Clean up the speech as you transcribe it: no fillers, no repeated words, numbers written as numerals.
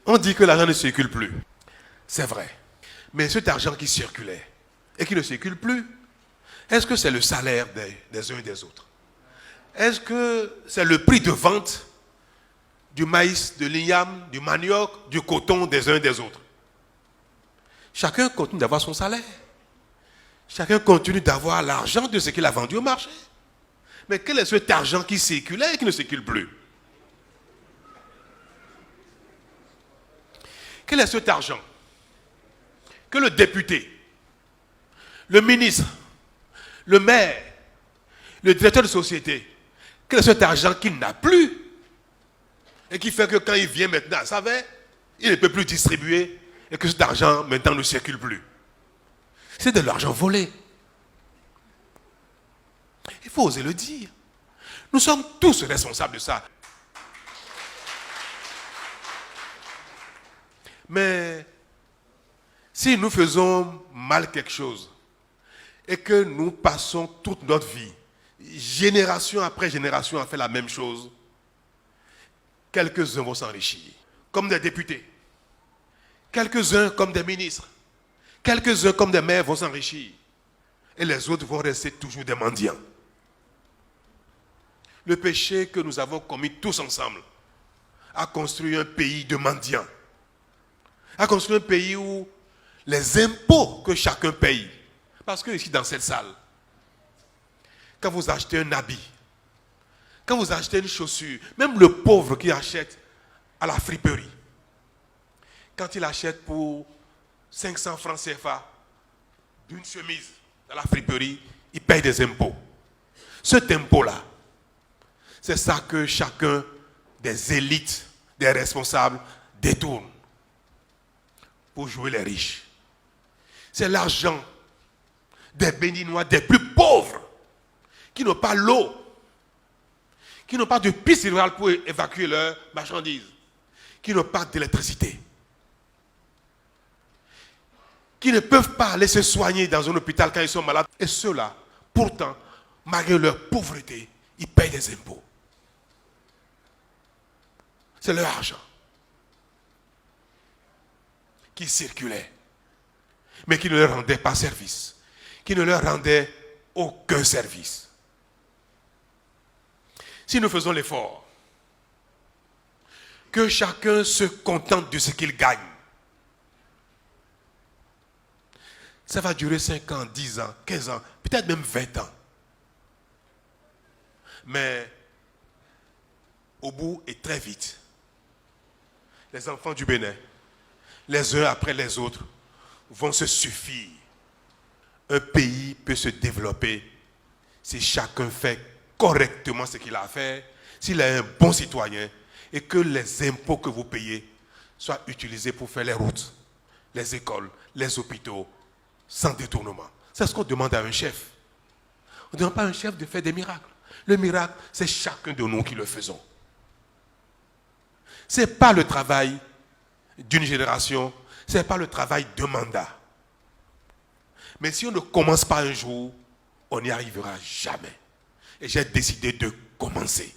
On dit que l'argent ne circule plus. C'est vrai. Mais cet argent qui circulait et qui ne circule plus, est-ce que c'est le salaire des uns et des autres? Est-ce que c'est le prix de vente du maïs, de l'igname, du manioc, du coton des uns et des autres? Chacun continue d'avoir son salaire. Chacun continue d'avoir l'argent de ce qu'il a vendu au marché. Mais quel est cet argent qui circulait et qui ne circule plus? Quel est cet argent que le député, le ministre, le maire, le directeur de société, quel est cet argent qu'il n'a plus et qui fait que quand il vient maintenant à sa veille, il ne peut plus distribuer et que cet argent maintenant ne circule plus? C'est de l'argent volé. Il faut oser le dire. Nous sommes tous responsables de ça. Mais si nous faisons mal quelque chose et que nous passons toute notre vie, génération après génération, à faire la même chose, quelques-uns vont s'enrichir, comme des députés. Quelques-uns comme des ministres. Quelques-uns comme des maires vont s'enrichir. Et les autres vont rester toujours des mendiants. Le péché que nous avons commis tous ensemble a construit un pays de mendiants. A construit un pays où les impôts que chacun paye, parce que ici dans cette salle, quand vous achetez un habit, quand vous achetez une chaussure, même le pauvre qui achète à la friperie, quand il achète pour 500 francs CFA d'une chemise à la friperie, il paye des impôts. Cet impôt-là, c'est ça que chacun des élites, des responsables détourne pour jouer les riches. C'est l'argent des Béninois, des plus pauvres, qui n'ont pas l'eau, qui n'ont pas de piste hydraulique pour évacuer leurs marchandises, qui n'ont pas d'électricité, qui ne peuvent pas aller se soigner dans un hôpital quand ils sont malades. Et ceux-là, pourtant, malgré leur pauvreté, ils payent des impôts. C'est leur argent qui circulait, mais qui ne leur rendait pas service, qui ne leur rendait aucun service. Si nous faisons l'effort, que chacun se contente de ce qu'il gagne, ça va durer 5 ans, 10 ans, 15 ans, peut-être même 20 ans. Mais au bout et très vite, les enfants du Bénin, les uns après les autres, vont se suffire. Un pays peut se développer si chacun fait correctement ce qu'il a à faire, s'il est un bon citoyen et que les impôts que vous payez soient utilisés pour faire les routes, les écoles, les hôpitaux, sans détournement. C'est ce qu'on demande à un chef. On ne demande pas à un chef de faire des miracles. Le miracle, c'est chacun de nous qui le faisons. Ce n'est pas le travail d'une génération, ce n'est pas le travail d'un mandat. Mais si on ne commence pas un jour, on n'y arrivera jamais. Et j'ai décidé de commencer.